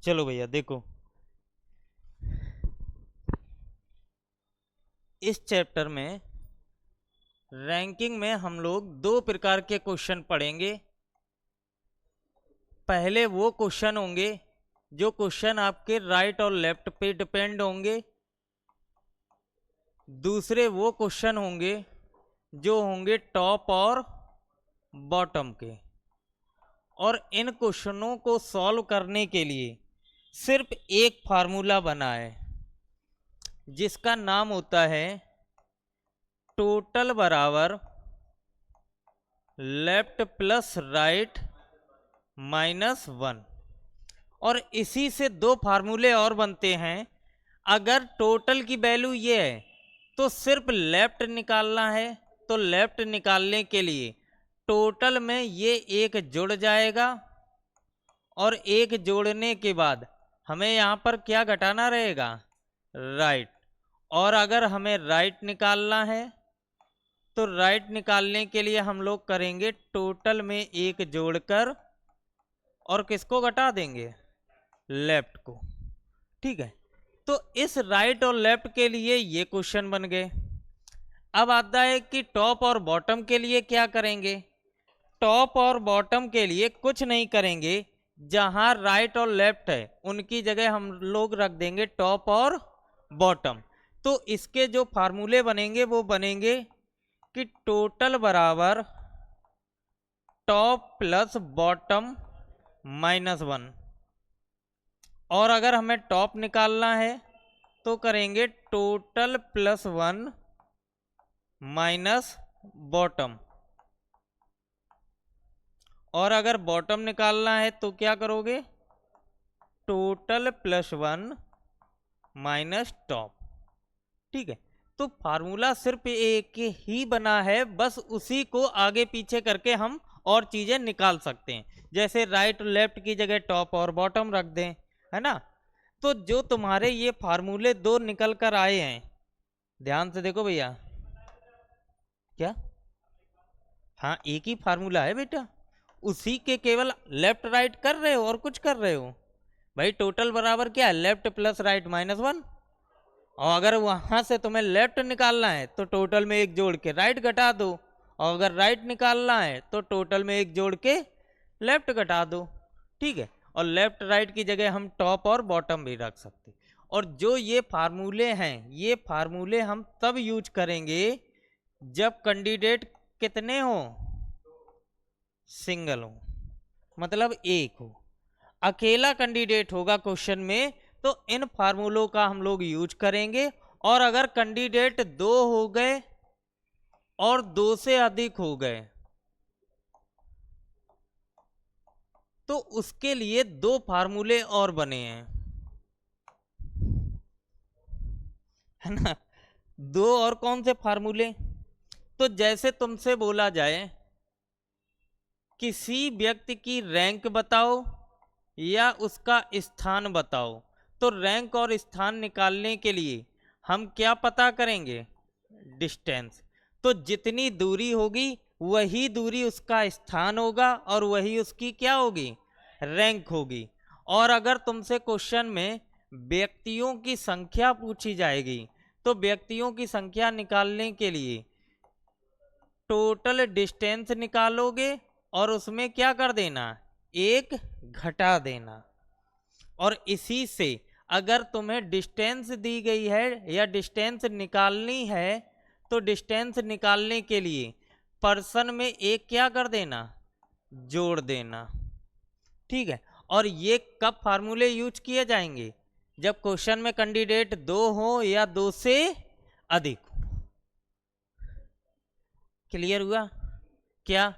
चलो भैया देखो, इस चैप्टर में रैंकिंग में हम लोग दो प्रकार के क्वेश्चन पढ़ेंगे। पहले वो क्वेश्चन होंगे जो क्वेश्चन आपके राइट और लेफ्ट पे डिपेंड होंगे। दूसरे वो क्वेश्चन होंगे जो होंगे टॉप और बॉटम के। और इन क्वेश्चनों को सॉल्व करने के लिए सिर्फ एक फार्मूला बना है जिसका नाम होता है टोटल बराबर लेफ्ट प्लस राइट माइनस 1। और इसी से दो फार्मूले और बनते हैं। अगर टोटल की वैल्यू ये है तो सिर्फ लेफ्ट निकालना है, तो लेफ्ट निकालने के लिए टोटल में ये एक जुड़ जाएगा और एक जोड़ने के बाद हमें यहाँ पर क्या घटाना रहेगा, राइट। और अगर हमें राइट निकालना है तो राइट निकालने के लिए हम लोग करेंगे टोटल में एक जोड़कर और किसको घटा देंगे, लेफ्ट को। ठीक है, तो इस राइट और लेफ्ट के लिए ये क्वेश्चन बन गए। अब आता है कि टॉप और बॉटम के लिए क्या करेंगे। टॉप और बॉटम के लिए कुछ नहीं करेंगे, जहां राइट और लेफ्ट है उनकी जगह हम लोग रख देंगे टॉप और बॉटम। तो इसके जो फार्मूले बनेंगे वो बनेंगे कि टोटल बराबर टॉप प्लस बॉटम माइनस 1। और अगर हमें टॉप निकालना है तो करेंगे टोटल प्लस 1 माइनस बॉटम। और अगर बॉटम निकालना है तो क्या करोगे, टोटल प्लस 1 माइनस टॉप। ठीक है, तो फार्मूला सिर्फ एक ही बना है, बस उसी को आगे पीछे करके हम और चीजें निकाल सकते हैं। जैसे राइट और लेफ्ट की जगह टॉप और बॉटम रख दें, है ना। तो जो तुम्हारे ये फार्मूले दो निकल कर आए हैं, ध्यान से देखो भैया। क्या, हाँ एक ही फार्मूला है बेटा, उसी के केवल लेफ्ट राइट कर रहे हो और कुछ कर रहे हो। भाई टोटल बराबर क्या है, लेफ्ट प्लस राइट माइनस 1। और अगर वहां से तुम्हें लेफ्ट निकालना है तो टोटल में एक जोड़ के राइट घटा दो, और अगर राइट निकालना है तो टोटल में एक जोड़ के लेफ्ट घटा दो। ठीक है, और लेफ्ट राइट की जगह हम टॉप और बॉटम भी रख सकते। और जो ये फार्मूले हैं, ये फार्मूले हम तब यूज करेंगे जब कैंडिडेट कितने हो, सिंगल हो, मतलब एक हो। अकेला कैंडिडेट होगा क्वेश्चन में तो इन फार्मूलों का हम लोग यूज करेंगे। और अगर कैंडिडेट दो हो गए और दो से अधिक हो गए तो उसके लिए दो फार्मूले और बने हैं, है ना। दो और कौन से फार्मूले, तो जैसे तुमसे बोला जाए किसी व्यक्ति की रैंक बताओ या उसका स्थान बताओ, तो रैंक और स्थान निकालने के लिए हम क्या पता करेंगे, डिस्टेंस। तो जितनी दूरी होगी वही दूरी उसका स्थान होगा और वही उसकी क्या होगी, रैंक होगी। और अगर तुमसे क्वेश्चन में व्यक्तियों की संख्या पूछी जाएगी तो व्यक्तियों की संख्या निकालने के लिए टोटल डिस्टेंस निकालोगे और उसमें क्या कर देना, एक घटा देना। और इसी से अगर तुम्हें डिस्टेंस दी गई है या डिस्टेंस निकालनी है तो डिस्टेंस निकालने के लिए पर्सन में एक क्या कर देना, जोड़ देना। ठीक है, और ये कब फार्मूले यूज किए जाएंगे, जब क्वेश्चन में कैंडिडेट दो हो या दो से अधिक हो। क्लियर हुआ क्या,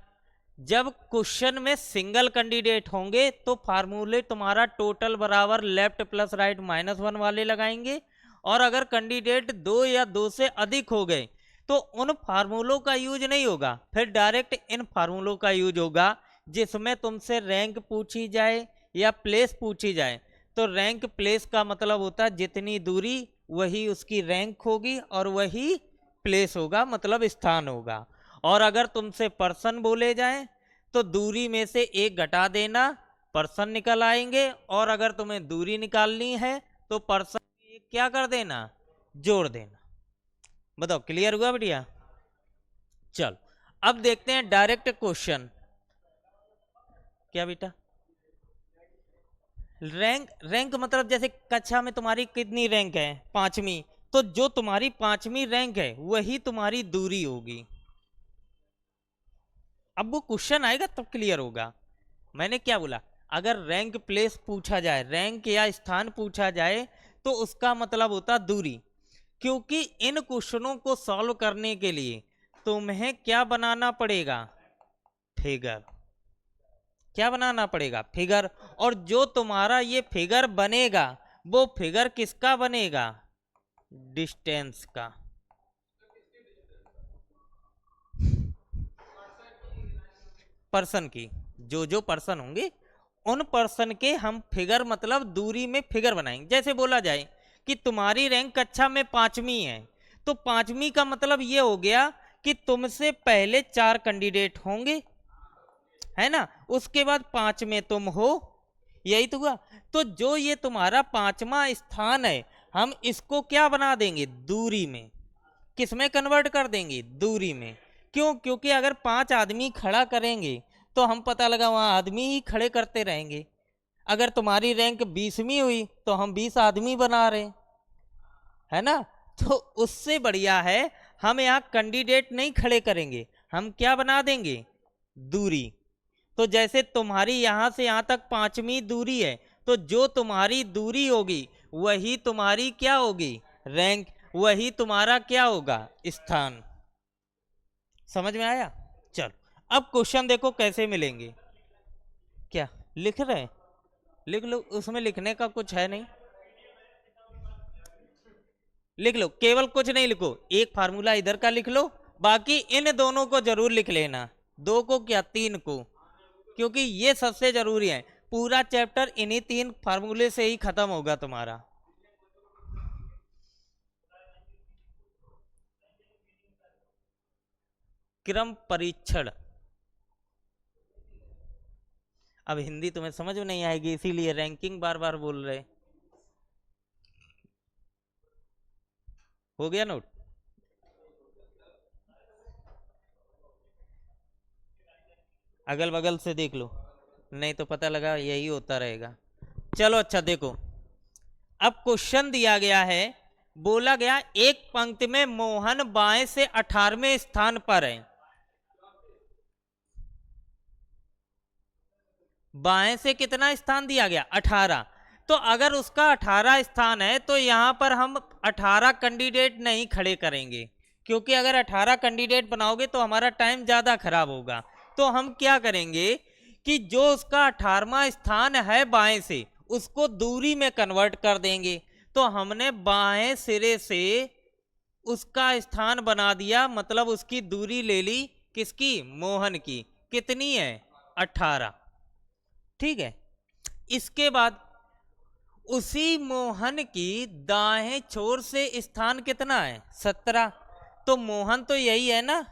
जब क्वेश्चन में सिंगल कैंडिडेट होंगे तो फार्मूले तुम्हारा टोटल बराबर लेफ्ट प्लस राइट माइनस 1 वाले लगाएंगे। और अगर कैंडिडेट दो या दो से अधिक हो गए तो उन फार्मूलों का यूज नहीं होगा, फिर डायरेक्ट इन फार्मूलों का यूज होगा जिसमें तुमसे रैंक पूछी जाए या प्लेस पूछी जाए। तो रैंक प्लेस का मतलब होता है जितनी दूरी वही उसकी रैंक होगी और वही प्लेस होगा, मतलब स्थान होगा। और अगर तुमसे पर्सन बोले जाए तो दूरी में से एक घटा देना पर्सन निकल आएंगे, और अगर तुम्हें दूरी निकालनी है तो पर्सन क्या कर देना, जोड़ देना। बताओ क्लियर हुआ बढ़िया। चलो अब देखते हैं डायरेक्ट क्वेश्चन। क्या बेटा, रैंक, रैंक मतलब जैसे कक्षा में तुम्हारी कितनी रैंक है, 5वीं, तो जो तुम्हारी 5वीं रैंक है वही तुम्हारी दूरी होगी। अब वो क्वेश्चन आएगा तब क्लियर होगा। मैंने क्या बोला, अगर रैंक प्लेस पूछा जाए, रैंक या स्थान पूछा जाए, तो उसका मतलब होता दूरी। क्योंकि इन क्वेश्चनों को सॉल्व करने के लिए तुम्हें क्या बनाना पड़ेगा, फिगर। क्या बनाना पड़ेगा, फिगर। और जो तुम्हारा ये फिगर बनेगा वो फिगर किसका बनेगा, डिस्टेंस का। पर्सन की, जो पर्सन होंगे उन पर्सन के हम फिगर मतलब दूरी में फिगर बनाएंगे। जैसे बोला जाए कि तुम्हारी रैंक कक्षा में 5वीं है, तो 5वीं का मतलब ये हो गया कि तुमसे पहले 4 कैंडिडेट होंगे, है ना, उसके बाद 5 में तुम हो, यही तो हुआ। तो जो ये तुम्हारा 5वां स्थान है, हम इसको क्या बना देंगे, दूरी में। किस में कन्वर्ट कर देंगे, दूरी में। क्यों, क्योंकि अगर 5 आदमी खड़ा करेंगे तो हम पता लगा वहां आदमी ही खड़े करते रहेंगे। अगर तुम्हारी रैंक 20वीं हुई तो हम 20 आदमी बना रहे, है ना। तो उससे बढ़िया है हम यहाँ कैंडिडेट नहीं खड़े करेंगे, हम क्या बना देंगे, दूरी। तो जैसे तुम्हारी यहां से यहां तक 5वीं दूरी है, तो जो तुम्हारी दूरी होगी वही तुम्हारी क्या होगी, रैंक, वही तुम्हारा क्या होगा, स्थान। समझ में आया। चलो अब क्वेश्चन देखो कैसे मिलेंगे। क्या लिख रहे हैं, लिख लो, उसमें लिखने का कुछ है नहीं, लिख लो, केवल कुछ नहीं लिखो, एक फार्मूला इधर का लिख लो, बाकी इन दोनों को जरूर लिख लेना, 2 को क्या 3 को, क्योंकि ये सबसे जरूरी है। पूरा चैप्टर इन्हीं 3 फार्मूले से ही खत्म होगा तुम्हारा। क्रम परीक्षण, अब हिंदी तुम्हें समझ में नहीं आएगी इसीलिए रैंकिंग बार बार बोल रहे। हो गया नोट। अगल बगल से देख लो, नहीं तो पता लगा यही होता रहेगा। चलो अच्छा देखो, अब क्वेश्चन दिया गया है, बोला गया एक पंक्ति में मोहन बाएं से 18वें स्थान पर है। बाएं से कितना स्थान दिया गया, 18। तो अगर उसका 18 स्थान है तो यहां पर हम 18 कैंडिडेट नहीं खड़े करेंगे, क्योंकि अगर 18 कैंडिडेट बनाओगे तो हमारा टाइम ज्यादा खराब होगा। तो हम क्या करेंगे कि जो उसका 18वां स्थान है बाएं से, उसको दूरी में कन्वर्ट कर देंगे। तो हमने बाएं सिरे से उसका स्थान बना दिया, मतलब उसकी दूरी ले ली, किसकी, मोहन की। कितनी है, 18। ठीक है। इसके बाद उसी मोहन की दाएं छोर से स्थान कितना है, 17। तो मोहन तो यही है ना,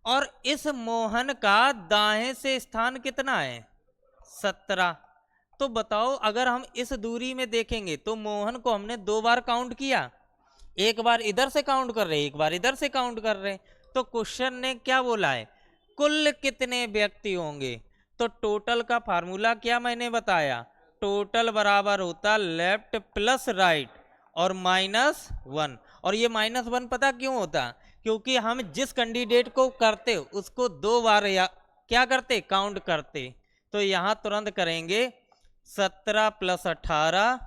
और इस मोहन का दाएं से स्थान कितना है, 17। तो बताओ अगर हम इस दूरी में देखेंगे तो मोहन को हमने 2 बार काउंट किया, एक बार इधर से काउंट कर रहे, एक बार इधर से काउंट कर रहे। तो क्वेश्चन ने क्या बोला है, कुल कितने व्यक्ति होंगे। तो टोटल का फार्मूला क्या मैंने बताया, टोटल बराबर होता लेफ्ट प्लस राइट और -1। और ये -1 पता क्यों होता, क्योंकि हम जिस कैंडिडेट को करते उसको 2 बार या क्या करते, काउंट करते। तो यहां तुरंत करेंगे 17 + 18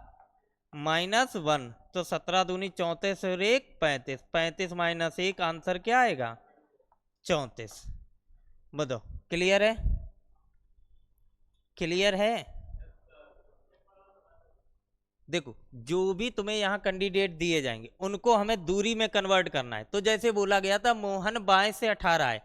-1, तो 17 दूनी 34 और 1 35, 35 - 1 आंसर क्या आएगा, 34। बताओ क्लियर है, क्लियर है। देखो जो भी तुम्हें यहाँ कैंडिडेट दिए जाएंगे उनको हमें दूरी में कन्वर्ट करना है। तो जैसे बोला गया था मोहन बाएं से 18 है,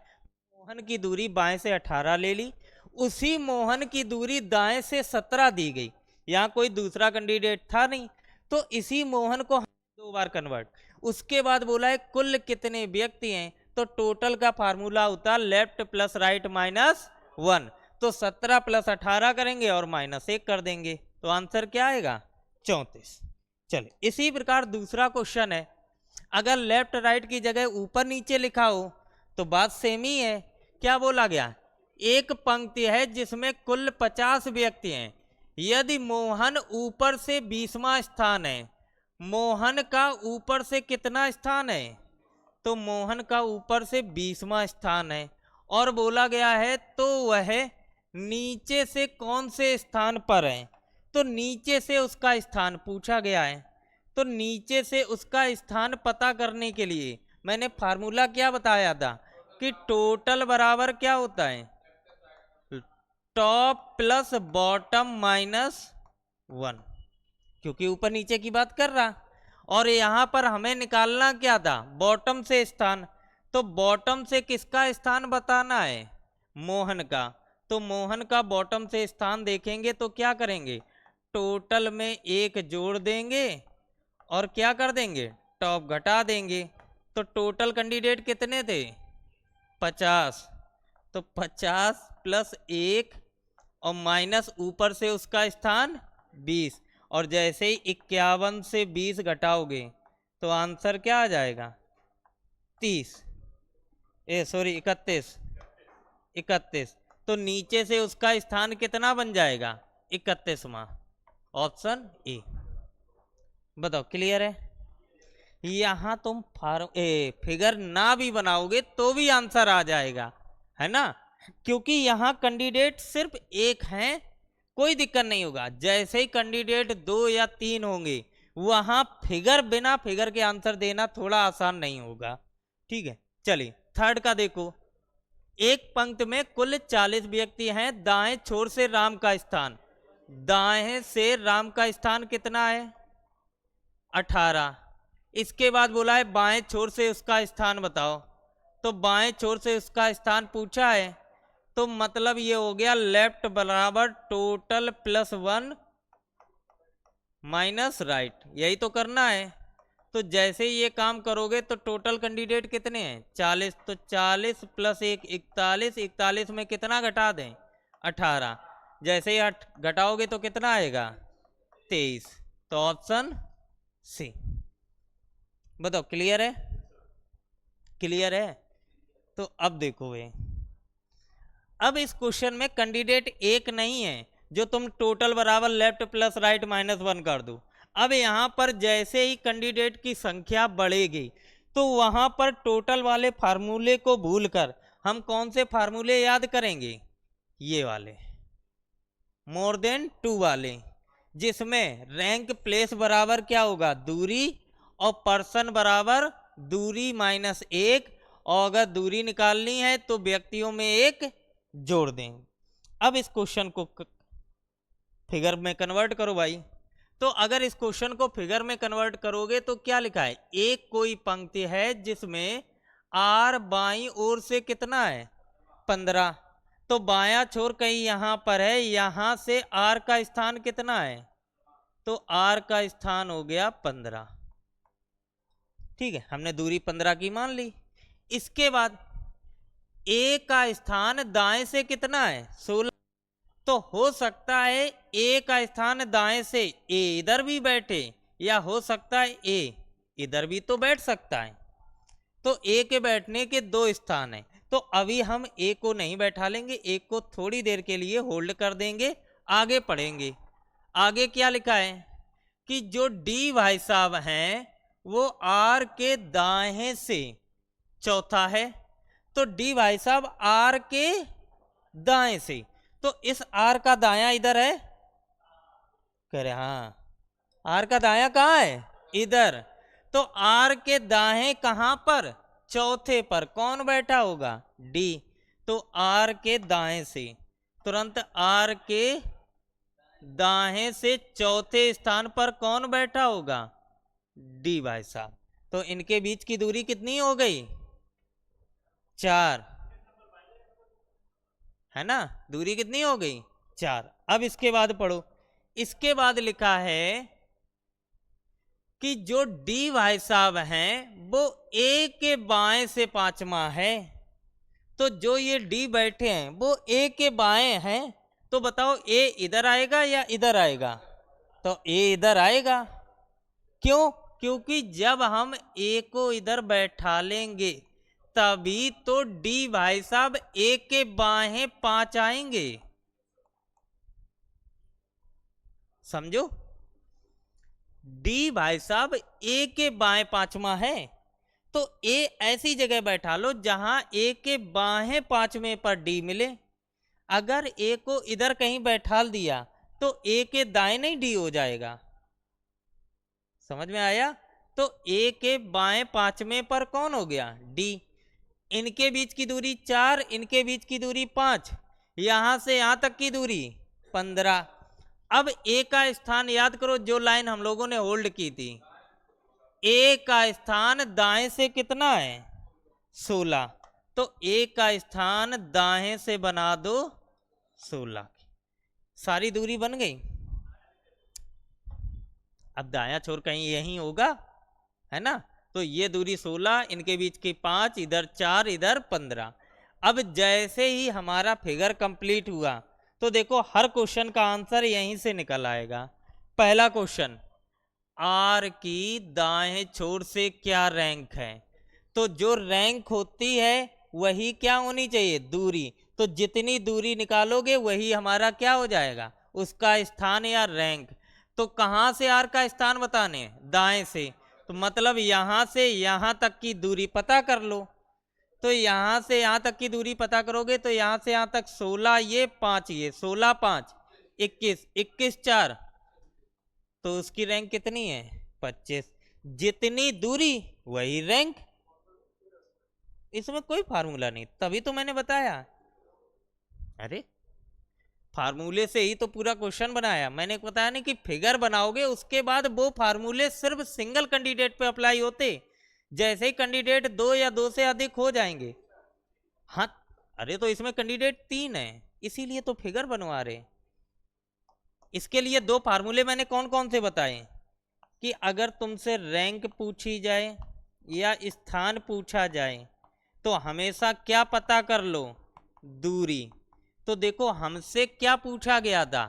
मोहन की दूरी बाएं से 18 ले ली, उसी मोहन की दूरी दाएं से 17 दी गई, यहाँ कोई दूसरा कैंडिडेट था नहीं, तो इसी मोहन को 2 बार कन्वर्ट। उसके बाद बोला है कुल कितने व्यक्ति हैं, तो टोटल का फार्मूला होता लेफ्ट प्लस राइट -1। तो 17 + 18 करेंगे और -1 कर देंगे, तो आंसर क्या आएगा? 34। चलिए, इसी प्रकार दूसरा क्वेश्चन है, अगर लेफ्ट राइट की जगह ऊपर नीचे लिखा हो तो बात सेम ही है। क्या बोला गया? एक पंक्ति है जिसमें कुल 50 व्यक्ति हैं, यदि मोहन ऊपर से 20वां स्थान है, मोहन का ऊपर से कितना स्थान है? तो मोहन का ऊपर से 20वां स्थान है, और बोला गया है तो वह नीचे से कौन से स्थान पर है? तो नीचे से उसका स्थान पूछा गया है। तो नीचे से उसका स्थान पता करने के लिए मैंने फार्मूला क्या बताया था कि टोटल बराबर क्या होता है? टॉप प्लस बॉटम -1, क्योंकि ऊपर नीचे की बात कर रहा। और यहां पर हमें निकालना क्या था? बॉटम से स्थान। तो बॉटम से किसका स्थान बताना है? मोहन का। तो मोहन का बॉटम से स्थान देखेंगे तो क्या करेंगे? टोटल में 1 जोड़ देंगे और क्या कर देंगे? टॉप घटा देंगे। तो टोटल कैंडिडेट कितने थे? 50। तो 50 + 1 और माइनस ऊपर से उसका स्थान 20, और जैसे ही 51 से 20 घटाओगे तो आंसर क्या आ जाएगा? 30, 31। तो नीचे से उसका स्थान कितना बन जाएगा? 31वां। Option A. बताओ, क्लियर है? यहां तुम फिगर ना भी बनाओगे तो भी आंसर आ जाएगा, है ना, क्योंकि यहां कैंडिडेट सिर्फ एक हैं, कोई दिक्कत नहीं होगा। जैसे ही कैंडिडेट 2 या 3 होंगे, वहां फिगर, बिना फिगर के आंसर देना थोड़ा आसान नहीं होगा। ठीक है, चलिए थर्ड का देखो। एक पंक्ति में कुल 40 व्यक्ति हैं, दाएं छोर से राम का स्थान, दाएं से राम का स्थान कितना है? 18। इसके बाद बोला है बाएं छोर से उसका स्थान बताओ, तो बाएं छोर से उसका स्थान पूछा है, तो मतलब ये हो गया लेफ्ट बराबर टोटल +1 माइनस राइट, यही तो करना है। तो जैसे ही ये काम करोगे तो टोटल कैंडिडेट कितने हैं? 40। तो 40 + 1 41, 41 में कितना घटा दें? 18। जैसे ही घटाओगे तो कितना आएगा? 23। तो ऑप्शन सी। बताओ, क्लियर है? क्लियर है? तो अब देखो वे, अब इस क्वेश्चन में कैंडिडेट एक नहीं है जो तुम टोटल बराबर लेफ्ट + राइट -1 कर दो। अब यहां पर जैसे ही कैंडिडेट की संख्या बढ़ेगी तो वहां पर टोटल वाले फार्मूले को भूलकर हम कौन से फार्मूले याद करेंगे? ये वाले, मोर देन 2 वाले, जिसमें रैंक प्लेस बराबर क्या होगा? दूरी, और पर्सन बराबर दूरी -1, और अगर दूरी निकालनी है तो व्यक्तियों में 1 जोड़ दें। अब इस क्वेश्चन को फिगर में कन्वर्ट करो भाई। तो अगर इस क्वेश्चन को फिगर में कन्वर्ट करोगे तो क्या लिखा है? एक कोई पंक्ति है जिसमें आर बाईं ओर से कितना है? 15। तो बायां छोर कहीं यहां पर है, यहां से आर का स्थान कितना है? तो आर का स्थान हो गया 15। ठीक है, हमने दूरी 15 की मान ली। इसके बाद ए का स्थान दाएं से कितना है? 16। तो हो सकता है ए का स्थान दाएं से ए इधर भी बैठे, या हो सकता है ए इधर भी तो बैठ सकता है। तो ए के बैठने के 2 स्थान हैं। तो अभी हम ए को नहीं बैठा लेंगे, ए को थोड़ी देर के लिए होल्ड कर देंगे, आगे पढ़ेंगे। आगे क्या लिखा है कि जो डी भाई साहब हैं वो आर के दाएं से चौथा है। तो डी भाई साहब आर के दाएं से, तो इस आर का दायां इधर है? कह रहे हाँ, आर का दायां कहाँ है? इधर। तो आर के दाएं कहां पर? चौथे पर। कौन बैठा होगा? डी। तो आर के दाएं से, तुरंत आर के दाएं से चौथे स्थान पर कौन बैठा होगा? डी भाई साहब। तो इनके बीच की दूरी कितनी हो गई? 4, है ना? दूरी कितनी हो गई? 4। अब इसके बाद पढ़ो। इसके बाद लिखा है कि जो डी भाई साहब हैं वो ए के बाएं से 5वां है। तो जो ये डी बैठे हैं वो ए के बाएं हैं, तो बताओ ए इधर आएगा या इधर आएगा? तो ए इधर आएगा। क्यों? क्योंकि जब हम ए को इधर बैठा लेंगे तभी तो डी भाई साहब ए के बाएं 5 आएंगे। समझो, डी भाई साहब ए के बाएं 5वां है, तो ए ऐसी जगह बैठा लो जहां ए के बाएं 5वें पर डी मिले। अगर ए को इधर कहीं बैठा दिया तो ए के दाएं नहीं डी हो जाएगा। समझ में आया? तो ए के बाएं 5वें पर कौन हो गया? डी। इनके बीच की दूरी 4, इनके बीच की दूरी 5, यहां से यहां तक की दूरी 15। अब ए का स्थान याद करो, जो लाइन हम लोगों ने होल्ड की थी। ए का स्थान दाएं से कितना है? 16। तो ए का स्थान दाएं से बना दो 16। सारी दूरी बन गई। अब दायां छोर कहीं यहीं होगा, है ना? तो ये दूरी 16, इनके बीच की 5, इधर 4, इधर 15। अब जैसे ही हमारा फिगर कंप्लीट हुआ तो देखो हर क्वेश्चन का आंसर यहीं से निकल आएगा। पहला क्वेश्चन, आर की दाएं छोर से क्या रैंक है? तो जो रैंक होती है वही क्या होनी चाहिए? दूरी। तो जितनी दूरी निकालोगे वही हमारा क्या हो जाएगा? उसका स्थान या रैंक। तो कहां से आर का स्थान बताने? दाएं से। तो मतलब यहां से यहां तक की दूरी पता कर लो। तो यहां से यहां तक की दूरी पता करोगे तो यहां से यहां तक 16, ये 5, ये 16 5 21, 21 4, तो उसकी रैंक कितनी है? 25। जितनी दूरी वही रैंक। इसमें कोई फार्मूला नहीं, तभी तो मैंने बताया। अरे फार्मूले से ही तो पूरा क्वेश्चन बनाया। मैंने बताया नहीं कि फिगर बनाओगे उसके बाद वो फार्मूले सिर्फ सिंगल कैंडिडेट पे अप्लाई होते। जैसे ही कैंडिडेट 2 या 2 से अधिक हो जाएंगे, हाँ, अरे तो इसमें कैंडिडेट 3 है इसीलिए तो फिगर बनवा रहे। इसके लिए 2 फार्मूले मैंने कौन कौन से बताए कि अगर तुमसे रैंक पूछी जाए या स्थान पूछा जाए तो हमेशा क्या पता कर लो? दूरी। तो देखो हमसे क्या पूछा गया था?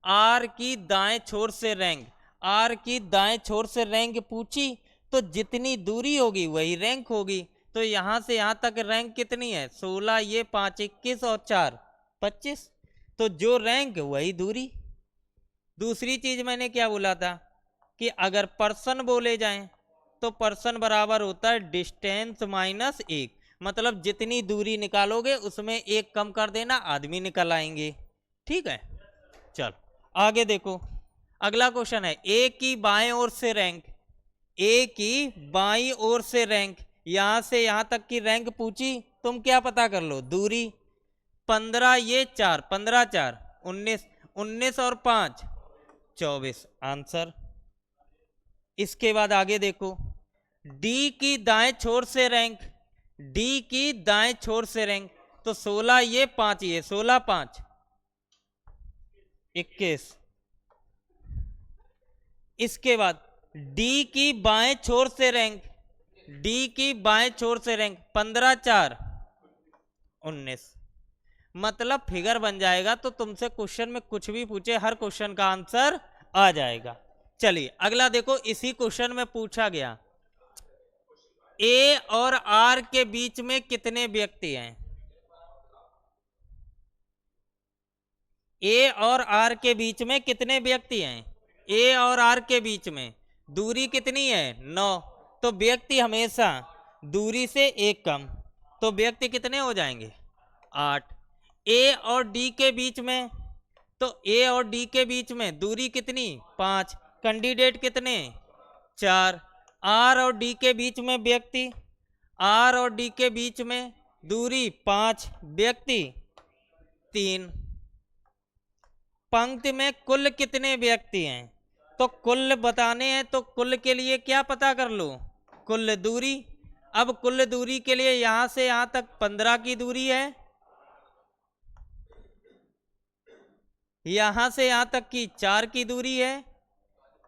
आर की दाएं छोर से रैंक। आर की दाएं छोर से रैंक पूछी तो जितनी दूरी होगी वही रैंक होगी। तो यहां से यहां तक रैंक कितनी है? 16, ये 5, 21 और 4 25। तो जो रैंक वही दूरी। दूसरी चीज मैंने क्या बोला था कि अगर पर्सन बोले जाएं तो पर्सन बराबर होता है डिस्टेंस माइनस 1। मतलब जितनी दूरी निकालोगे उसमें 1 कम कर देना, आदमी निकल आएंगे। ठीक है, चल आगे देखो। अगला क्वेश्चन है ए की बाएं ओर से रैंक। ए की बाईं ओर से रैंक, यहां से यहां तक की रैंक पूछी, तुम क्या पता कर लो? दूरी। 15, ये 4, 15 4 19, 19 और 5 24 आंसर। इसके बाद आगे देखो, डी की दाएं छोर से रैंक। डी की दाएं छोर से रैंक, तो 16, ये 5, ये 16 5 21। इसके बाद डी की बाएं छोर से रैंक। डी की बाएं छोर से रैंक 15 4 19। मतलब फिगर बन जाएगा। तो तुमसे क्वेश्चन में कुछ भी पूछे हर क्वेश्चन का आंसर आ जाएगा। चलिए अगला देखो, इसी क्वेश्चन में पूछा गया ए और आर के बीच में कितने व्यक्ति हैं? ए और आर के बीच में कितने व्यक्ति हैं? ए और आर के बीच में दूरी कितनी है? 9। तो व्यक्ति हमेशा दूरी से 1 कम, तो व्यक्ति कितने हो जाएंगे? 8। ए और डी के बीच में, तो ए और डी के बीच में दूरी कितनी? 5। कैंडिडेट कितने? 4। आर और डी के बीच में व्यक्ति, आर और डी के बीच में दूरी 5, व्यक्ति 3। पंक्ति में कुल कितने व्यक्ति हैं? तो कुल बताने हैं तो कुल के लिए क्या पता कर लो? कुल दूरी। अब कुल दूरी के लिए यहां से यहां तक 15 की दूरी है, यहां से यहां तक की 4 की दूरी है,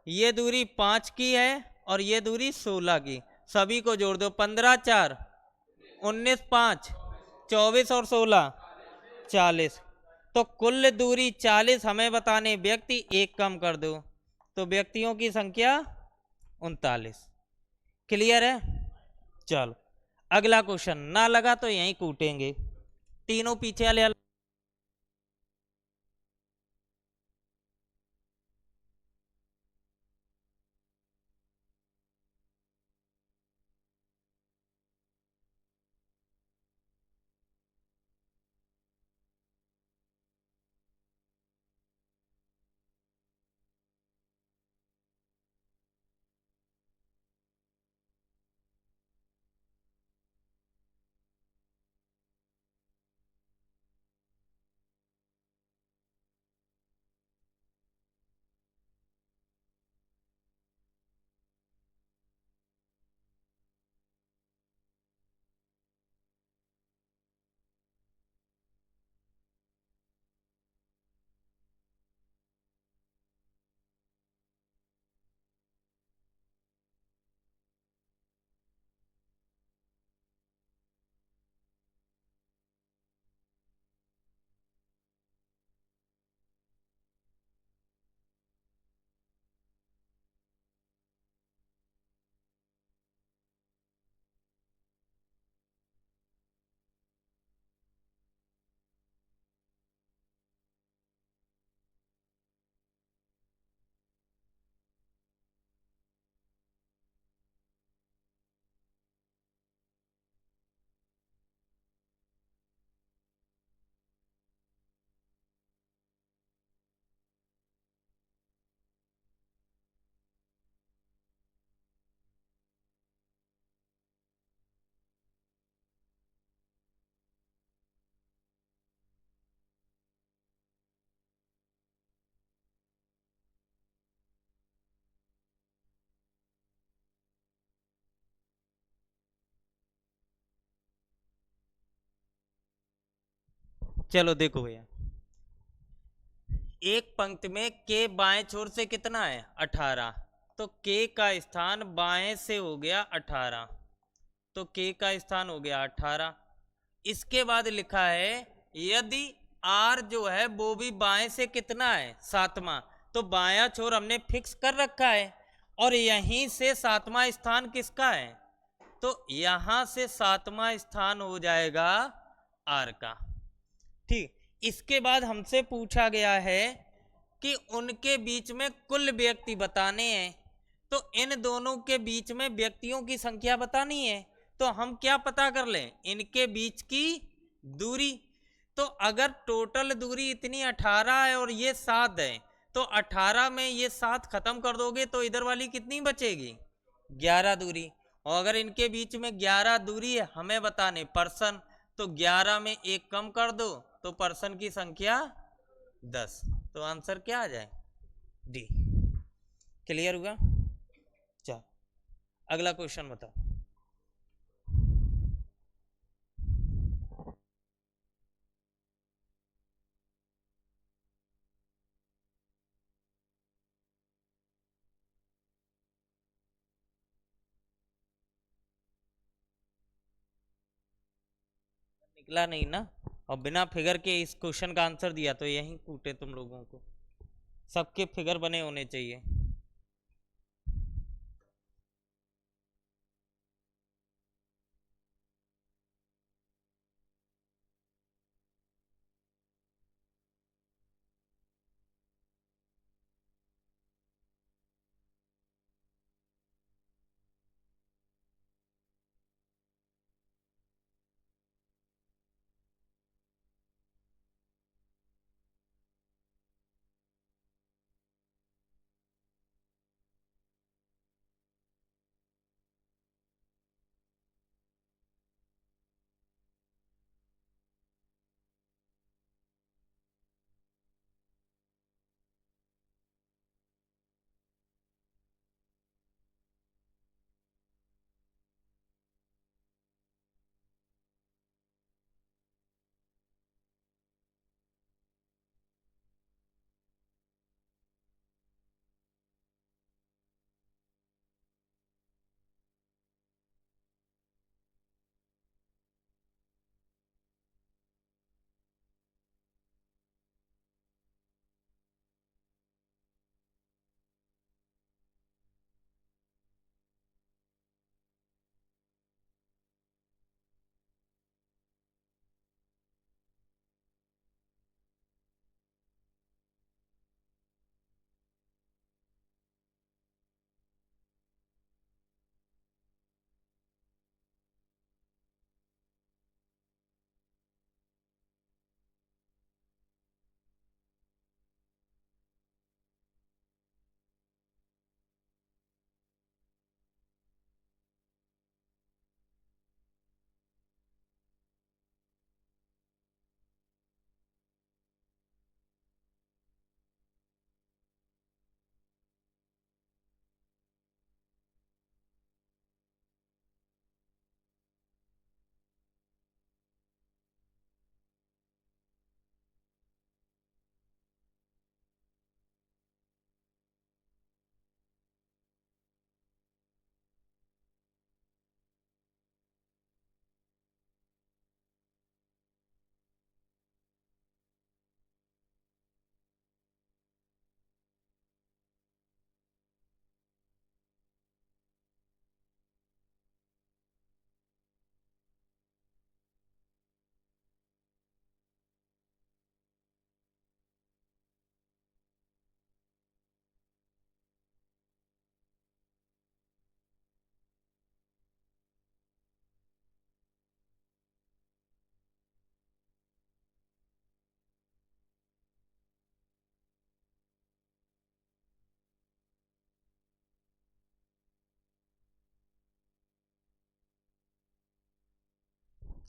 ये दूरी 5 की है और ये दूरी 16 की। सभी को जोड़ दो, 15 4 19 5 24 और 16 40। तो कुल दूरी 40 हमें बताने, व्यक्ति एक कम कर दो तो व्यक्तियों की संख्या 39। क्लियर है? चलो अगला क्वेश्चन, ना लगा तो यहीं कूटेंगे, तीनों पीछे वाले। चलो देखो भैया, एक पंक्ति में के बाएं छोर से कितना है 18, तो के का स्थान बाएं से हो गया 18, तो के का स्थान हो गया 18। इसके बाद लिखा है यदि आर जो है वो भी बाएं से कितना है 7वां, तो बायां छोर हमने फिक्स कर रखा है और यहीं से 7वां स्थान किसका है, तो यहां से 7वां स्थान हो जाएगा आर का। ठीक, इसके बाद हमसे पूछा गया है कि उनके बीच में कुल व्यक्ति बताने हैं, तो इन दोनों के बीच में व्यक्तियों की संख्या बतानी है। तो हम क्या पता कर लें, इनके बीच की दूरी। तो अगर टोटल दूरी इतनी 18 है और ये 7 है, तो 18 में ये 7 खत्म कर दोगे तो इधर वाली कितनी बचेगी, 11 दूरी। और अगर इनके बीच में 11 दूरी है हमें बताने पर्सन, तो 11 में एक कम कर दो तो पर्सन की संख्या 10। तो आंसर क्या आ जाए, डी। क्लियर हुआ? चलो अगला क्वेश्चन बताओ। निकला नहीं ना, और बिना फिगर के इस क्वेश्चन का आंसर दिया तो यही कूटे तुम लोगों को, सबके फिगर बने होने चाहिए।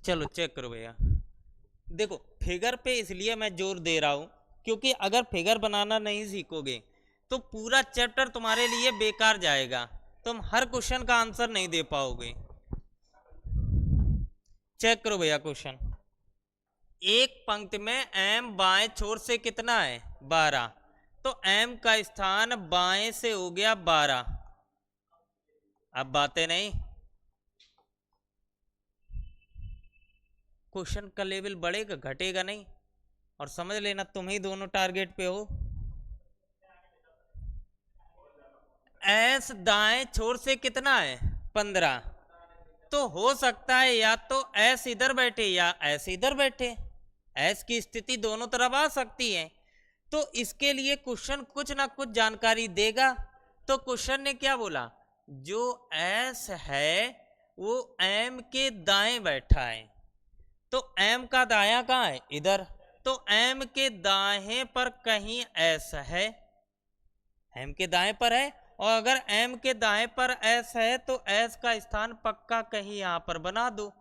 चलो चेक करो भैया। देखो फिगर पे इसलिए मैं जोर दे रहा हूं क्योंकि अगर फिगर बनाना नहीं सीखोगे तो पूरा चैप्टर तुम्हारे लिए बेकार जाएगा, तुम हर क्वेश्चन का आंसर नहीं दे पाओगे। चेक करो भैया क्वेश्चन। एक पंक्ति में m बाएं छोर से कितना है 12, तो m का स्थान बाएं से हो गया 12। अब बातें नहीं, क्वेश्चन का लेवल बढ़ेगा घटेगा नहीं। और समझ लेना तुम ही दोनों टारगेट पे हो। एस दाएं छोर से कितना है 15, तो हो सकता है या तो एस इधर बैठे या एस इधर बैठे, एस की स्थिति दोनों तरफ आ सकती है। तो इसके लिए क्वेश्चन कुछ ना कुछ जानकारी देगा। तो क्वेश्चन ने क्या बोला, जो एस है वो एम के दाएं बैठा है, तो एम का दाया कहाँ है इधर, तो एम के दाएं पर कहीं एस है, एम के दाएं पर है। और अगर एम के दाएं पर एस है तो एस का स्थान पक्का कहीं यहां पर बना दो।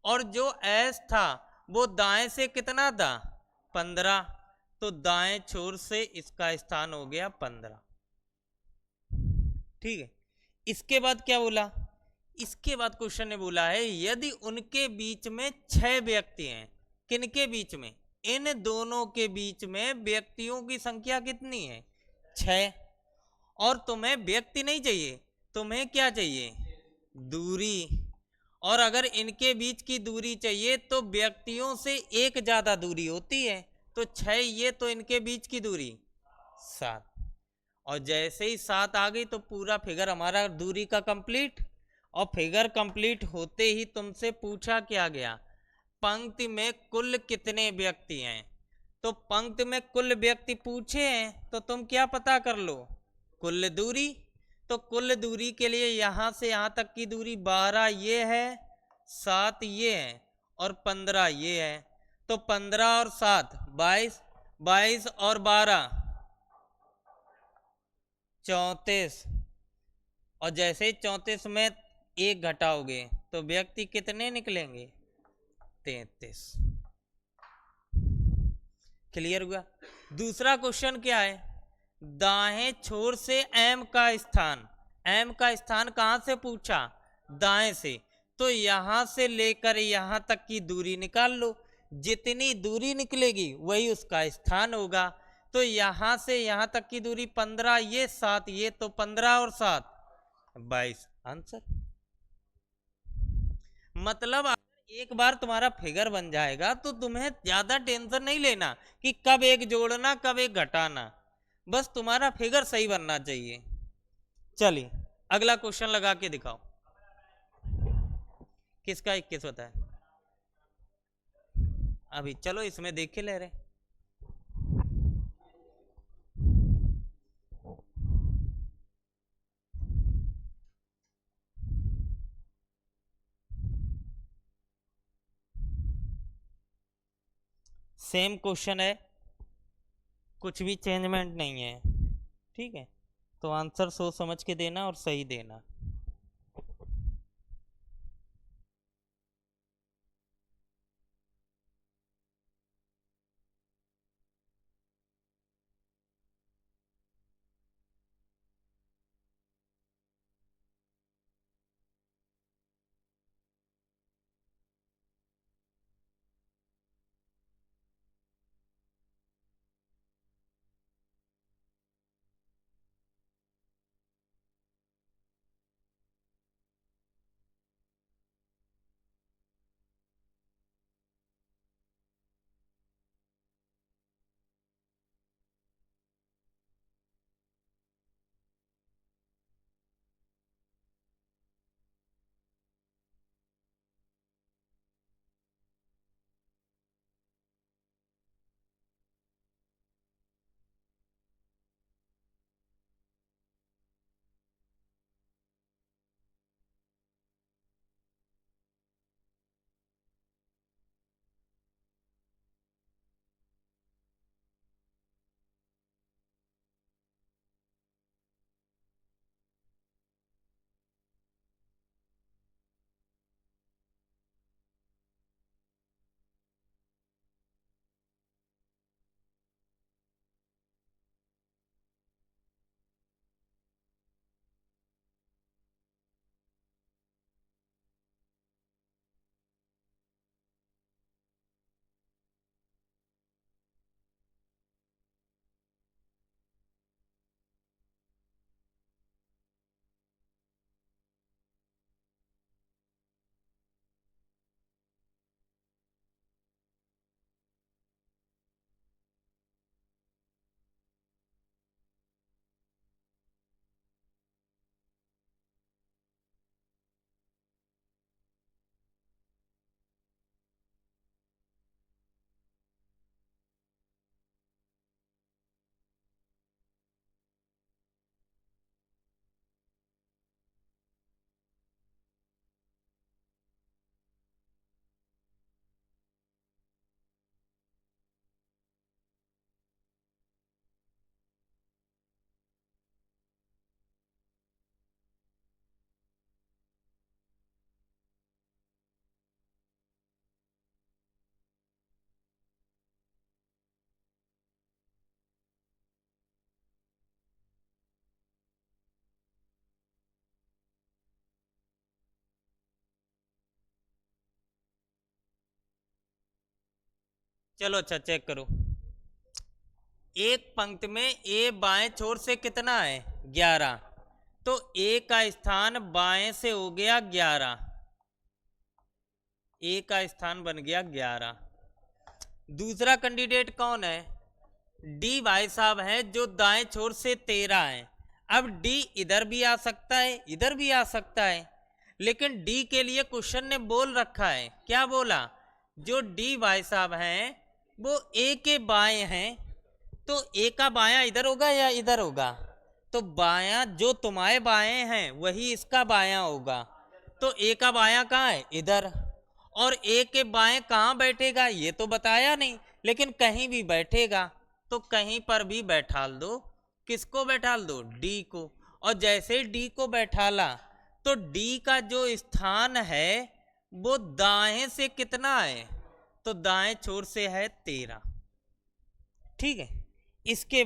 और जो एस था वो दाएं से कितना था 15, तो दाएं छोर से इसका स्थान हो गया 15। ठीक है, इसके बाद क्या बोला, इसके बाद क्वेश्चन ने बोला है यदि उनके बीच में 6 व्यक्ति हैं, किनके बीच में, इन दोनों के बीच में व्यक्तियों की संख्या कितनी है 6, और तुम्हें व्यक्ति नहीं चाहिए, तुम्हें क्या चाहिए दूरी। और अगर इनके बीच की दूरी चाहिए तो व्यक्तियों से एक ज्यादा दूरी होती है, तो 6 ये तो इनके बीच की दूरी 7। और जैसे ही 7 आ गई तो पूरा फिगर हमारा दूरी का कंप्लीट। और फिगर कंप्लीट होते ही तुमसे पूछा क्या गया, पंक्ति में कुल कितने व्यक्ति हैं। तो पंक्ति में कुल व्यक्ति पूछे हैं तो तुम क्या पता कर लो, कुल दूरी। तो कुल दूरी के लिए यहां से यहां तक की दूरी 12 ये है, 7 ये है और 15 ये है। तो 15 और 7 22, 22 और 12 34। और जैसे ही 34 में एक घटाओगे तो व्यक्ति कितने निकलेंगे 33। क्लियर हुआ। दूसरा क्वेश्चन क्या है, दाएं छोर से m का स्थान, m का स्थान कहां से पूछा दाएं से, तो यहां से लेकर यहां तक की दूरी निकाल लो, जितनी दूरी निकलेगी वही उसका स्थान होगा। तो यहां से यहां तक की दूरी 15 ये 7 ये, तो 15 और 7 22 आंसर। मतलब एक बार तुम्हारा फिगर बन जाएगा तो तुम्हें ज्यादा टेंशन नहीं लेना कि कब एक जोड़ना कब एक घटाना, बस तुम्हारा फिगर सही बनना चाहिए। चलिए अगला क्वेश्चन लगा के दिखाओ। किसका 21 होता है अभी, चलो इसमें देख के ले रहे। सेम क्वेश्चन है, कुछ भी चेंजमेंट नहीं है। ठीक है, तो आंसर सोच समझ के देना और सही देना। चलो अच्छा चेक करो। एक पंक्ति में ए बाएं छोर से कितना है 11, तो ए का स्थान बाएं से हो गया 11, ए का स्थान बन गया 11। दूसरा कैंडिडेट कौन है? डी भाई साहब है जो दाएं छोर से 13 है। अब डी इधर भी आ सकता है, इधर भी आ सकता है, लेकिन डी के लिए क्वेश्चन ने बोल रखा है, क्या बोला? जो डी भाई साहब हैं वो ए के बाएं हैं, तो ए का बायां इधर होगा या इधर होगा? तो बायां जो तुम्हारे बाएं हैं वही इसका बायां होगा, तो ए का बायां कहाँ है? इधर। और ए के बाएं कहाँ बैठेगा ये तो बताया नहीं, लेकिन कहीं भी बैठेगा, तो कहीं पर भी बैठाल दो। किसको बैठाल दो? डी को। और जैसे डी को बैठाला तो डी का जो स्थान है वो दाएं से कितना है? तो दाएं छोर से है 13। ठीक है। इसके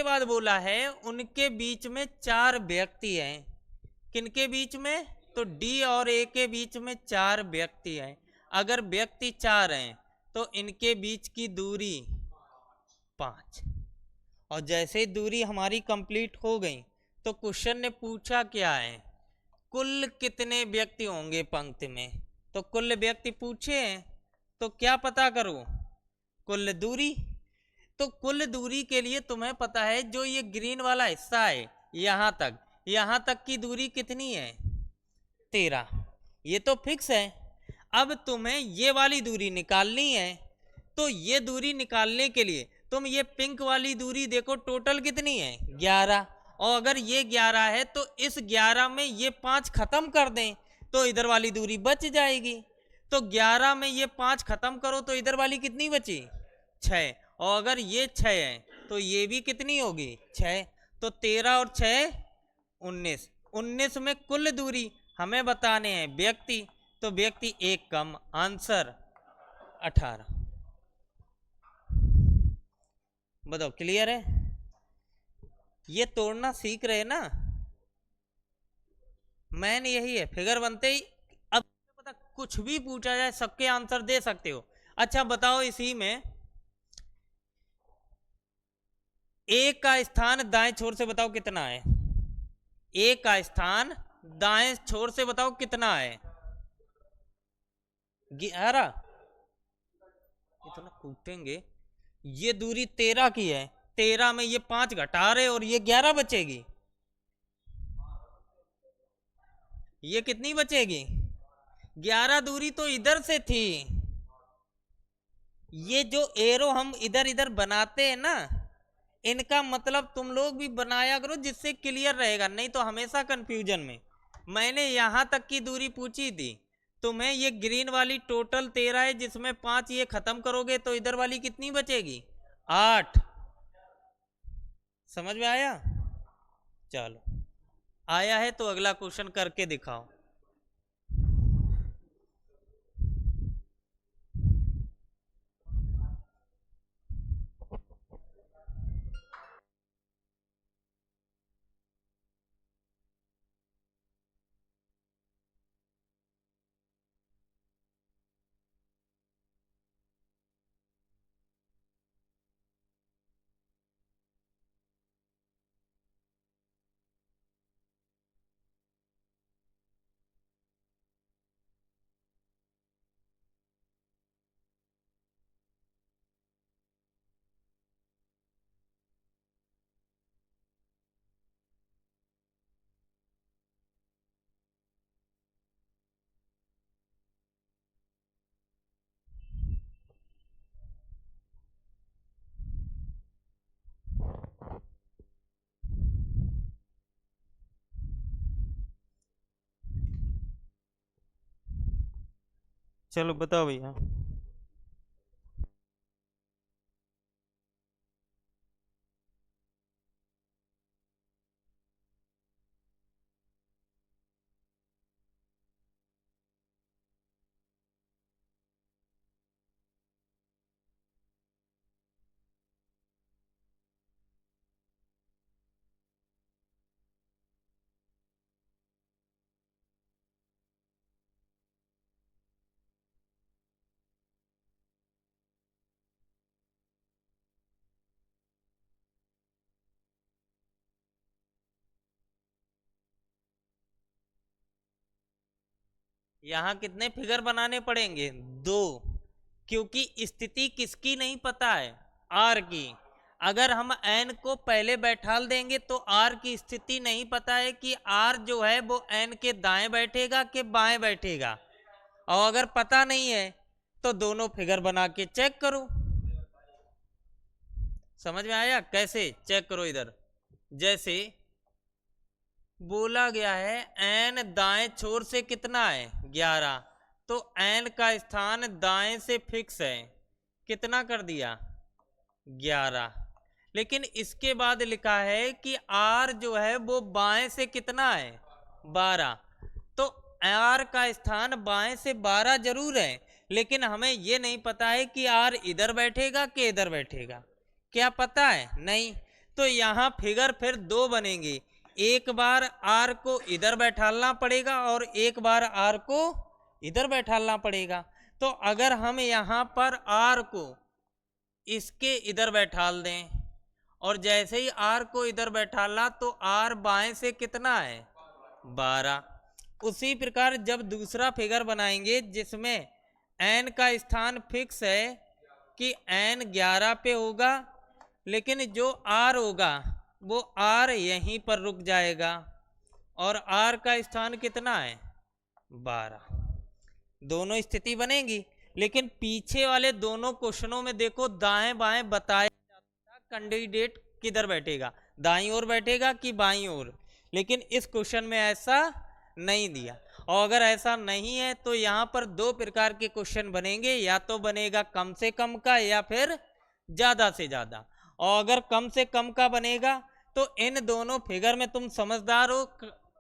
बाद बोला है उनके बीच में 4 व्यक्ति हैं। किनके बीच में? तो डी और ए के बीच में 4 व्यक्ति हैं। अगर व्यक्ति 4 हैं तो इनके बीच की दूरी 5। और जैसे ही दूरी हमारी कंप्लीट हो गई तो क्वेश्चन ने पूछा क्या है? कुल कितने व्यक्ति होंगे पंक्ति में? तो कुल व्यक्ति पूछे हैं, तो क्या पता करो? कुल दूरी। तो कुल दूरी के लिए तुम्हें पता है जो ये ग्रीन वाला हिस्सा है यहां तक की दूरी कितनी है? 13। ये तो फिक्स है। अब तुम्हें ये वाली दूरी निकालनी है, तो ये दूरी निकालने के लिए तुम ये पिंक वाली दूरी देखो, टोटल कितनी है? 11। और अगर ये 11 है तो इस 11 में ये 5 खत्म कर दें तो इधर वाली दूरी बच जाएगी। तो 11 में ये 5 खत्म करो तो इधर वाली कितनी बची? 6। और अगर ये 6 है तो ये भी कितनी होगी? 6। तो 13 और 6 19। 19 में कुल दूरी हमें बताने हैं व्यक्ति, तो व्यक्ति एक कम, आंसर 18। बताओ क्लियर है? ये तोड़ना सीख रहे ना? मैन यही है, फिगर बनते ही अब पता कुछ भी पूछा जाए सबके आंसर दे सकते हो। अच्छा बताओ, इसी में ए का स्थान दाएं छोर से बताओ कितना है? ए का स्थान दाएं छोर से बताओ कितना है? 11। इतना कूटेंगे। ये दूरी 13 की है, 13 में ये 5 घटा रहे और ये 11 बचेगी। ये कितनी बचेगी? 11 दूरी तो इधर से थी। ये जो एरो हम इधर इधर बनाते हैं ना, इनका मतलब तुम लोग भी बनाया करो जिससे क्लियर रहेगा, नहीं तो हमेशा कंफ्यूजन में। मैंने यहां तक की दूरी पूछी थी, तुम्हें ये ग्रीन वाली टोटल 13 है, जिसमें 5 ये खत्म करोगे तो इधर वाली कितनी बचेगी? 8। समझ में आया? चलो, आया है तो अगला क्वेश्चन करके दिखाओ। चलो बताओ भैया। यहाँ कितने फिगर बनाने पड़ेंगे? 2, क्योंकि स्थिति किसकी नहीं पता है? आर की। अगर हम एन को पहले बैठाल देंगे तो आर की स्थिति नहीं पता है कि आर जो है वो एन के दाएं बैठेगा कि बाएं बैठेगा, और अगर पता नहीं है तो दोनों फिगर बना के चेक करो। समझ में आया? कैसे चेक करो इधर, जैसे बोला गया है एन दाएं छोर से कितना है? 11, तो एन का स्थान दाएं से फिक्स है, कितना कर दिया? 11। लेकिन इसके बाद लिखा है कि आर जो है वो बाएं से कितना है? 12। तो आर का स्थान बाएं से 12 जरूर है, लेकिन हमें ये नहीं पता है कि आर इधर बैठेगा कि इधर बैठेगा। क्या पता है? नहीं। तो यहाँ फिगर फिर 2 बनेंगे, एक बार आर को इधर बैठालना पड़ेगा और एक बार आर को इधर बैठालना पड़ेगा। तो अगर हम यहाँ पर आर को इसके इधर बैठाल दें, और जैसे ही आर को इधर बैठाला तो आर बाएं से कितना है? 12। उसी प्रकार जब दूसरा फिगर बनाएंगे जिसमें एन का स्थान फिक्स है कि एन 11 पे होगा, लेकिन जो आर होगा वो आर यहीं पर रुक जाएगा, और आर का स्थान कितना है? 12। दोनों स्थिति बनेगी, लेकिन पीछे वाले दोनों क्वेश्चनों में देखो दाएं बाएं बताया कैंडिडेट किधर बैठेगा, दाईं ओर बैठेगा कि बाईं ओर, लेकिन इस क्वेश्चन में ऐसा नहीं दिया। और अगर ऐसा नहीं है तो यहाँ पर 2 प्रकार के क्वेश्चन बनेंगे, या तो बनेगा कम से कम का या फिर ज्यादा से ज्यादा। और अगर कम से कम का बनेगा तो इन दोनों फिगर में तुम समझदार हो,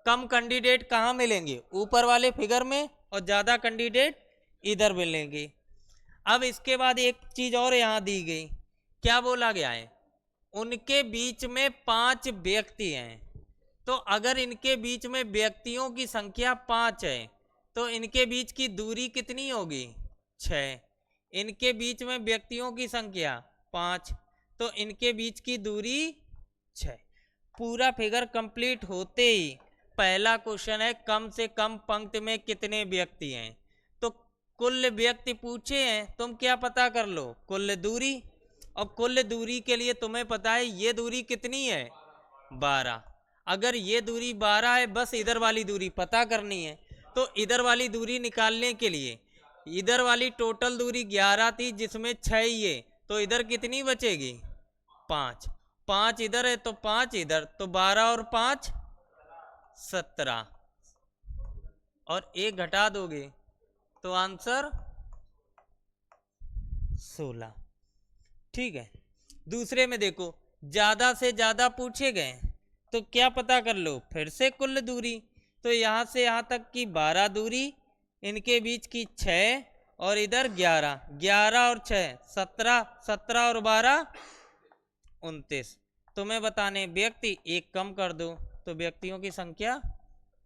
कम कैंडिडेट कहाँ मिलेंगे? ऊपर वाले फिगर में, और ज्यादा कैंडिडेट इधर मिलेंगे। अब इसके बाद एक चीज और यहाँ दी गई, क्या बोला गया है? उनके बीच में 5 व्यक्ति हैं, तो अगर इनके बीच में व्यक्तियों की संख्या 5 है तो इनके बीच की दूरी कितनी होगी? 6। इनके बीच में व्यक्तियों की संख्या 5, तो इनके बीच की दूरी 6। पूरा फिगर कंप्लीट होते ही पहला क्वेश्चन है कम से कम पंक्ति में कितने व्यक्ति हैं? तो कुल व्यक्ति पूछे हैं, तुम क्या पता कर लो? कुल दूरी। और कुल दूरी के लिए तुम्हें पता है ये दूरी कितनी है? 12। अगर ये दूरी 12 है, बस इधर वाली दूरी पता करनी है। तो इधर वाली दूरी निकालने के लिए इधर वाली टोटल दूरी 11 थी, जिसमें 6 ये, तो इधर कितनी बचेगी? 5। 5 इधर है तो 5 इधर, तो 12 और 5 17, और 1 घटा दोगे तो आंसर 16। ठीक है। दूसरे में देखो, ज्यादा से ज्यादा पूछे गए, तो क्या पता कर लो? फिर से कुल दूरी, तो यहां से यहां तक की 12 दूरी, इनके बीच की 6, और इधर 11, 11 और 6 17, 17 और 12 29। तुम्हें बताने व्यक्ति एक कम कर दो, तो व्यक्तियों की संख्या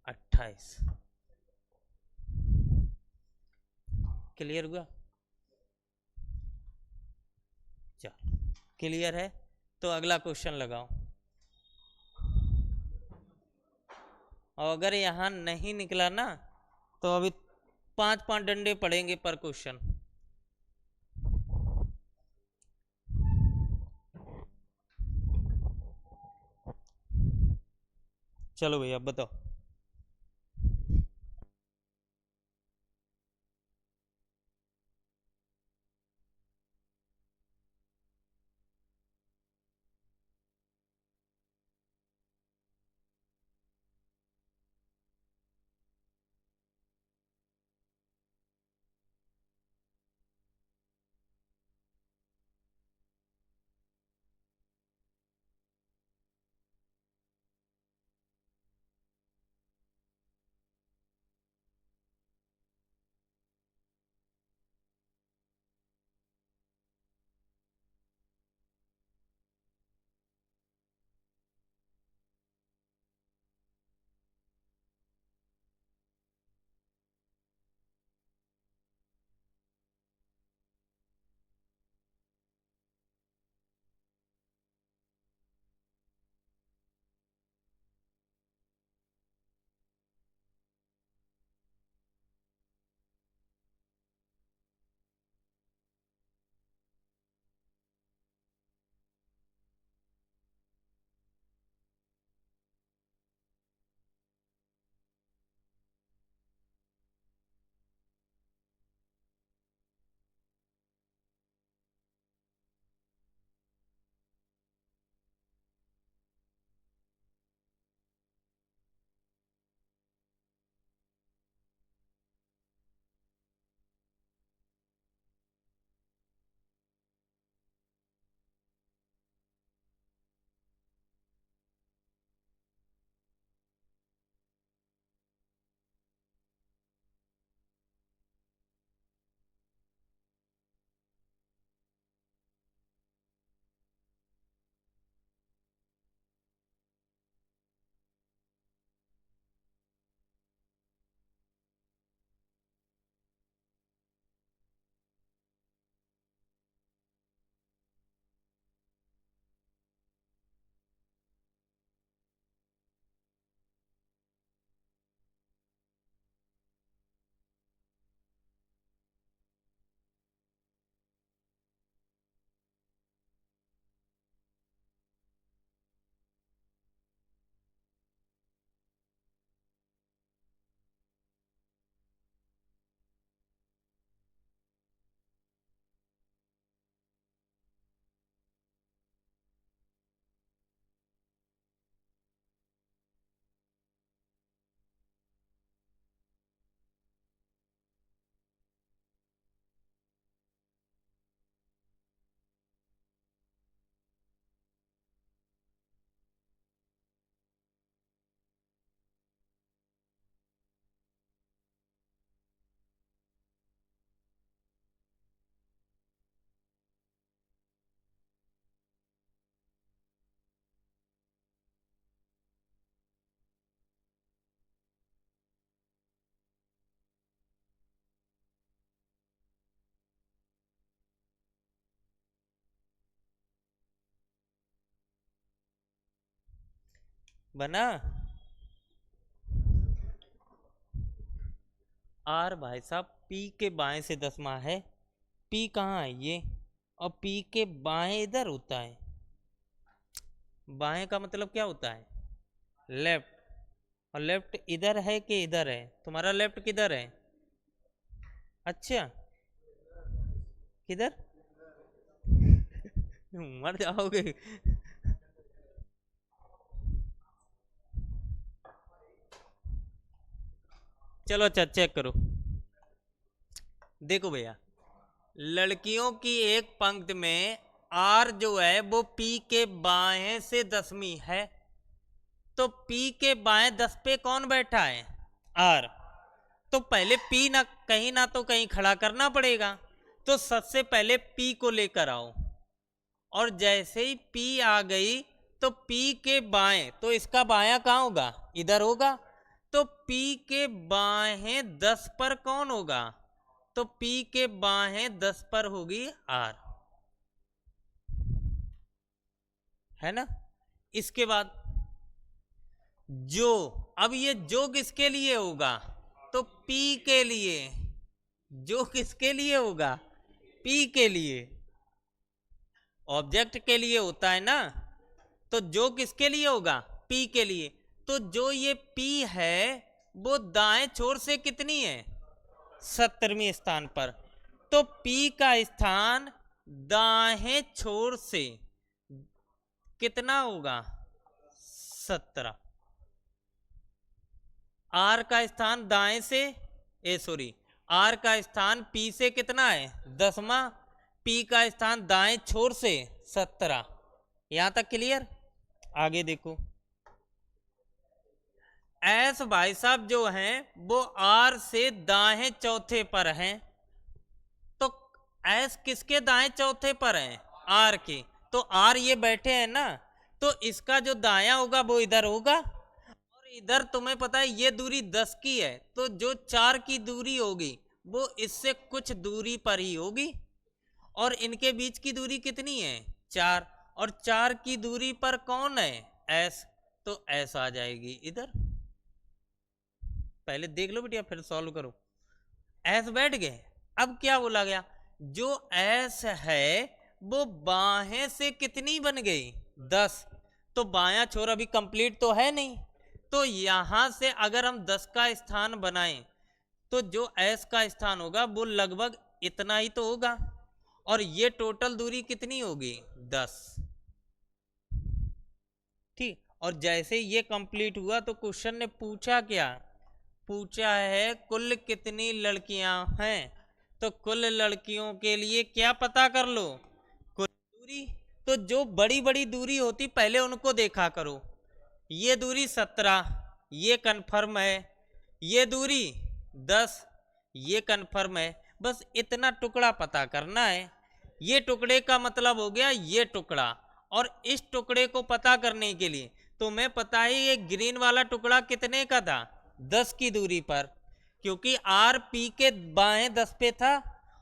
28। क्लियर हुआ? चलो, क्लियर है तो अगला क्वेश्चन लगाओ। और अगर यहाँ नहीं निकला ना तो अभी 5-5 डंडे पड़ेंगे पर क्वेश्चन। चलो भैया बताओ। बना। आर भाई साहब पी के बाएं से 10वां है, पी कहाँ है ये, और पी के बाएं इधर होता है। बाएं का मतलब क्या होता है, लेफ्ट, और लेफ्ट इधर है कि इधर है, तुम्हारा लेफ्ट किधर है, अच्छा किधर मर जाओगे। चलो अच्छा चेक करो, देखो भैया लड़कियों की एक पंक्ति में आर जो है वो पी के बाएं से 10वीं है, तो पी के बाएं 10 पे कौन बैठा है, आर। तो पहले पी ना तो कहीं खड़ा करना पड़ेगा, तो सबसे पहले पी को लेकर आओ, और जैसे ही पी आ गई तो पी के बाएं, तो इसका बायां कहाँ होगा, इधर होगा, तो पी के बाएं 10 पर कौन होगा, तो पी के बाएं 10 पर होगी आर, है ना। इसके बाद जो, अब ये जो किसके लिए होगा, तो पी के लिए, जो किसके लिए होगा, पी के लिए, ऑब्जेक्ट के लिए होता है ना, तो जो किसके लिए होगा, पी के लिए। तो जो ये पी है वो दाएं छोर से कितनी है, 70वें स्थान पर, तो पी का स्थान दाएं छोर से कितना होगा, 17। आर का स्थान दाएं से, आर का स्थान पी से कितना है, 10वां, पी का स्थान दाएं छोर से 17। यहां तक क्लियर। आगे देखो, एस भाई साहब जो हैं वो आर से दाएं चौथे पर हैं, तो एस किसके दाएं चौथे पर हैं, आर के, तो आर ये बैठे हैं ना, तो इसका जो दाया होगा वो इधर होगा, और इधर तुम्हें पता है ये दूरी 10 की है, तो जो 4 की दूरी होगी वो इससे कुछ दूरी पर ही होगी, और इनके बीच की दूरी कितनी है, 4, और 4 की दूरी पर कौन है, एस, तो एस आ जाएगी इधर। पहले देख लो बेटिया फिर सॉल्व करो। एस बैठ गए, अब क्या बोला गया, जो एस है वो बाहें से कितनी बन गई, 10, तो बायां छोर अभी कंप्लीट तो है नहीं, तो यहां से अगर हम 10 का स्थान बनाएं तो जो एस का स्थान होगा वो लगभग इतना ही तो होगा, और ये टोटल दूरी कितनी होगी, 10। ठीक, और जैसे ये कंप्लीट हुआ तो क्वेश्चन ने पूछा क्या, पूछा है कुल कितनी लड़कियां हैं, तो कुल लड़कियों के लिए क्या पता कर लो, कुल दूरी, तो जो बड़ी बड़ी दूरी होती पहले उनको देखा करो, ये दूरी 17 ये कन्फर्म है, ये दूरी 10 ये कन्फर्म है, बस इतना टुकड़ा पता करना है, ये टुकड़े का मतलब हो गया ये टुकड़ा, और इस टुकड़े को पता करने के लिए तुम्हें पता है ये ग्रीन वाला टुकड़ा कितने का था, 10 की दूरी पर, क्योंकि आर पी के बाएं 10 पे था,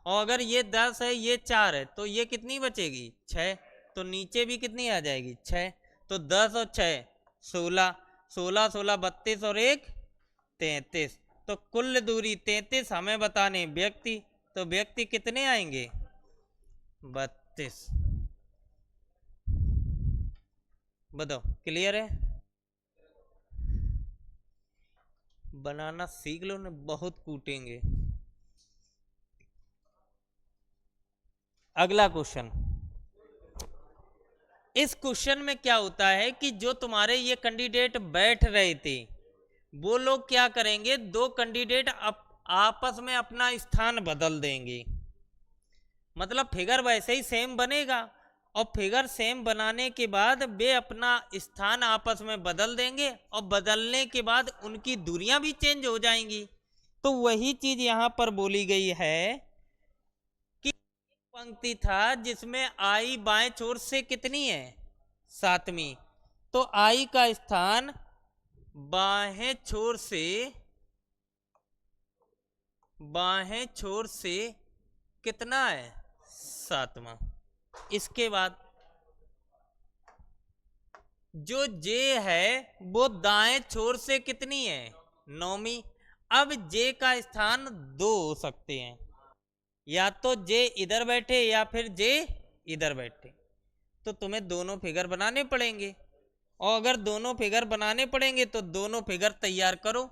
और अगर ये 10 है ये 4 है तो ये कितनी बचेगी, 6, तो नीचे भी कितनी आ जाएगी, 6, तो 10 और 6 16, 16 16 32 और 1 33, तो कुल दूरी 33 हमें बताने व्यक्ति, तो व्यक्ति कितने आएंगे, 32। बताओ क्लियर है, बनाना सीख लो ना, बहुत कूटेंगे। अगला क्वेश्चन, इस क्वेश्चन में क्या होता है कि जो तुम्हारे ये कैंडिडेट बैठ रहे थे वो लोग क्या करेंगे, दो कैंडिडेट आपस में अपना स्थान बदल देंगे, मतलब फिगर वैसे ही सेम बनेगा, और फिगर सेम बनाने के बाद वे अपना स्थान आपस में बदल देंगे, और बदलने के बाद उनकी दूरियां भी चेंज हो जाएंगी, तो वही चीज यहां पर बोली गई है कि पंक्ति था जिसमें आई बाएं छोर से कितनी है, 7वीं, तो आई का स्थान बाएं छोर से, बाएं छोर से कितना है, 7वां। इसके बाद जो जे है वो दाएं छोर से कितनी है, 9वीं। अब जे का स्थान दो हो सकते हैं, या तो जे इधर बैठे या फिर जे इधर बैठे, तो तुम्हें दोनों फिगर बनाने पड़ेंगे। और अगर दोनों फिगर बनाने पड़ेंगे तो दोनों फिगर तैयार करो।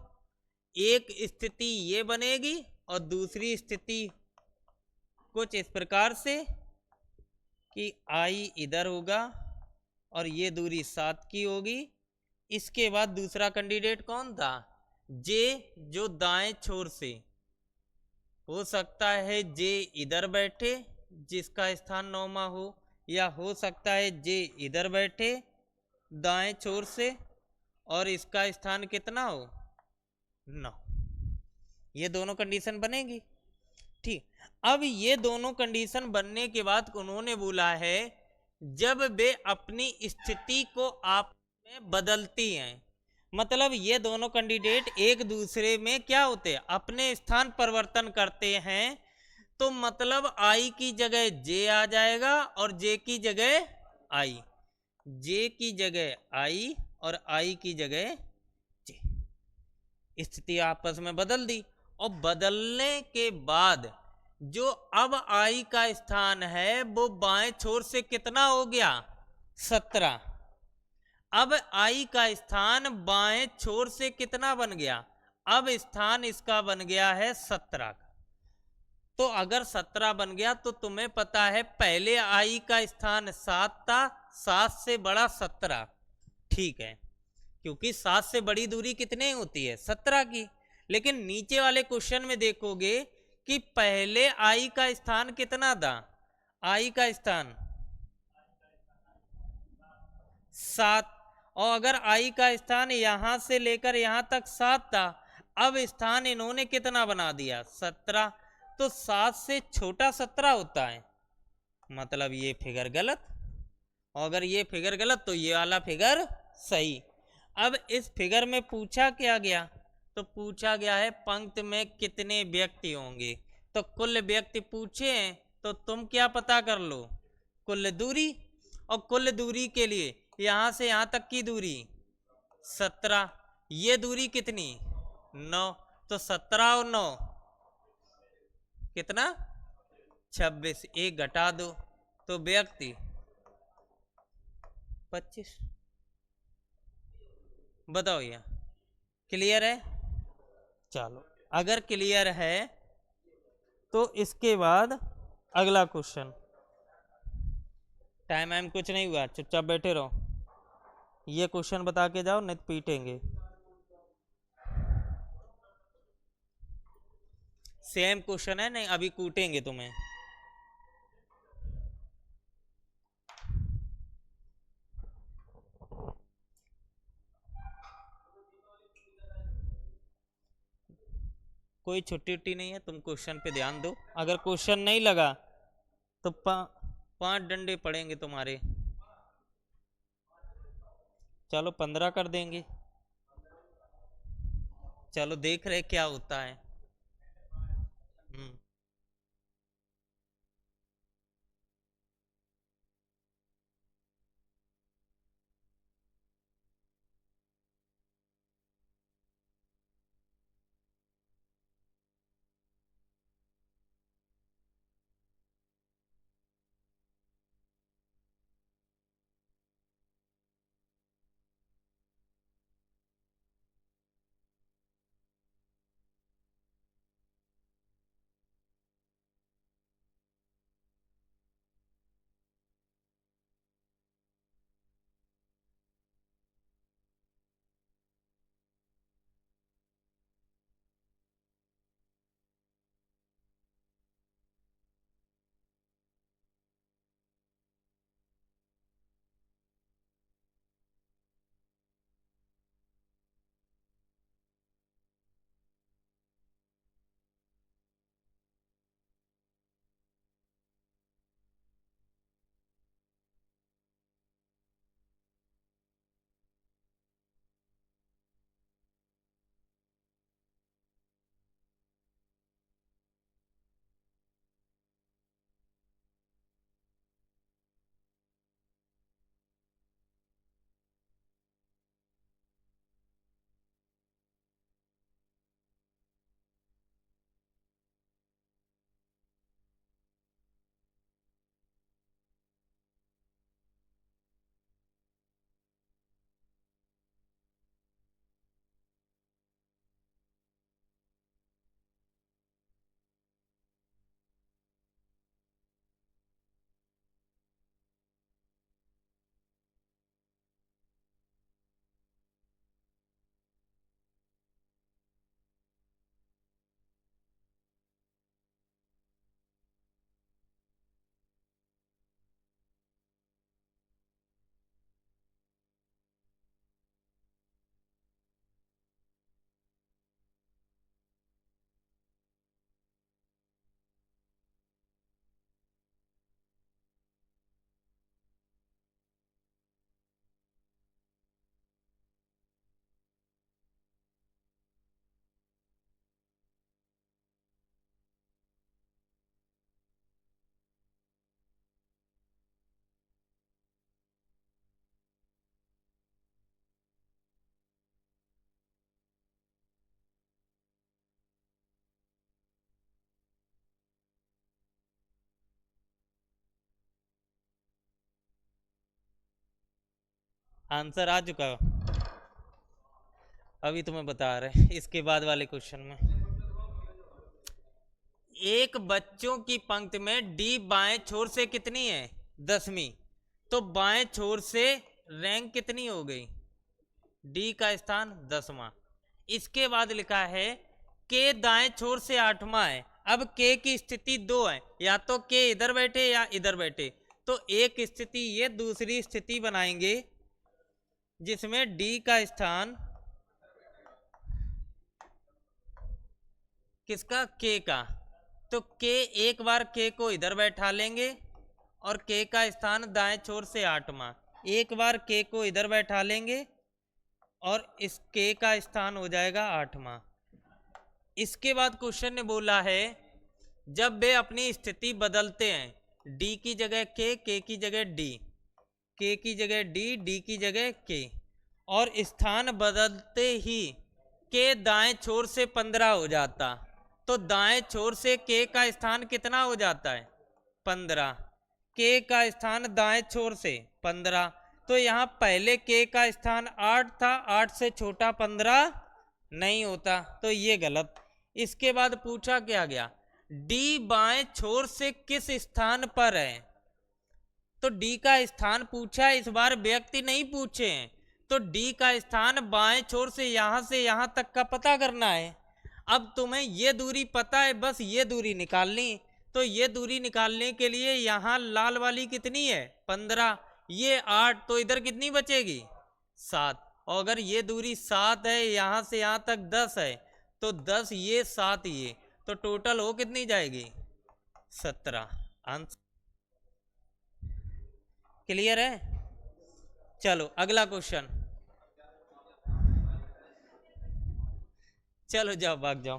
एक स्थिति ये बनेगी और दूसरी स्थिति कुछ इस प्रकार से कि आई इधर होगा और ये दूरी 7 की होगी। इसके बाद दूसरा कैंडिडेट कौन था, जे, जो दाएं छोर से हो सकता है जे इधर बैठे जिसका स्थान 9वां हो, या हो सकता है जे इधर बैठे दाएं छोर से और इसका स्थान कितना हो, 9। ये दोनों कंडीशन बनेगी। ठीक, अब ये दोनों कंडीशन बनने के बाद उन्होंने बोला है जब वे अपनी स्थिति को आप में बदलती हैं, मतलब ये दोनों कैंडिडेट एक दूसरे में क्या होते हैं, अपने स्थान परिवर्तन करते हैं, तो मतलब आई की जगह जे आ जाएगा और जे की जगह आई, जे की जगह आई और आई की जगह जे। स्थिति आपस में बदल दी, और बदलने के बाद जो अब आई का स्थान है वो बाएं छोर से कितना हो गया, 17। अब आई का स्थान बाएं छोर से कितना बन गया, अब स्थान इसका बन गया है 17 का। तो अगर 17 बन गया तो तुम्हें पता है पहले आई का स्थान 7 था, 7 से बड़ा 17, ठीक है, क्योंकि 7 से बड़ी दूरी कितनी होती है, 17 की। लेकिन नीचे वाले क्वेश्चन में देखोगे कि पहले आई का स्थान कितना था, आई का स्थान 7, और अगर आई का स्थान यहां से लेकर यहां तक 7 था, अब स्थान इन्होंने कितना बना दिया, 17। तो 7 से छोटा 17 होता है, मतलब ये फिगर गलत। और अगर ये फिगर गलत तो ये वाला फिगर सही। अब इस फिगर में पूछा क्या गया, तो पूछा गया है पंक्ति में कितने व्यक्ति होंगे, तो कुल व्यक्ति पूछे हैं, तो तुम क्या पता कर लो, कुल दूरी। और कुल दूरी के लिए यहां से यहां तक की दूरी 17, ये दूरी कितनी 9, तो 17 और 9 कितना 26, एक घटा दो तो व्यक्ति 25। बताओ ये क्लियर है। चलो अगर क्लियर है तो इसके बाद अगला क्वेश्चन। टाइम वाइम कुछ नहीं हुआ, चुपचाप बैठे रहो, ये क्वेश्चन बता के जाओ नहीं तो पीटेंगे। सेम क्वेश्चन है, नहीं अभी कूटेंगे तुम्हें। कोई छुट्टी उट्टी नहीं है, तुम क्वेश्चन पे ध्यान दो। अगर क्वेश्चन नहीं लगा तो 5 डंडे पड़ेंगे तुम्हारे। चलो 15 कर देंगे, चलो देख रहे क्या होता है। आंसर आ चुका है, अभी तुम्हें बता रहे इसके बाद वाले क्वेश्चन में। एक बच्चों की पंक्ति में डी बाएं छोर से कितनी है? 10वीं। तो बाएं छोर से रैंक कितनी हो गई? डी का स्थान 10वां। इसके बाद लिखा है के दाएं छोर से 8वां है। अब के की स्थिति 2 है, या तो के इधर बैठे या इधर बैठे। तो एक स्थिति ये, दूसरी स्थिति बनाएंगे जिसमें डी का स्थान किसका? के का। तो के एक बार के को इधर बैठा लेंगे और के का स्थान दाएं छोर से 8वां। एक बार के को इधर बैठा लेंगे और इस के का स्थान हो जाएगा 8वां। इसके बाद क्वेश्चन ने बोला है जब वे अपनी स्थिति बदलते हैं, डी की जगह के की जगह डी, के की जगह डी की जगह के, और स्थान बदलते ही के दाएं छोर से 15 हो जाता, तो दाएं छोर से के का स्थान कितना हो जाता है? 15। के का स्थान दाएं छोर से 15, तो यहाँ पहले के का स्थान 8 था, 8 से छोटा 15 नहीं होता, तो ये गलत। इसके बाद पूछा क्या गया? डी बाएं छोर से किस स्थान पर है? तो डी का स्थान पूछा, इस बार व्यक्ति नहीं पूछे हैं। तो डी का स्थान बाएं छोर से यहां तक का पता करना है। अब तुम्हें ये दूरी पता है, बस ये दूरी निकालनी। तो ये दूरी निकालने के लिए यहाँ लाल वाली कितनी है? 15, ये 8, तो इधर कितनी बचेगी? 7। और अगर ये दूरी 7 है, यहाँ से यहाँ तक 10 है, तो 10 ये 7 ये, तो टोटल हो कितनी जाएगी? 17। आंसर क्लियर है? चलो अगला क्वेश्चन, चलो जाओ भाग जाओ।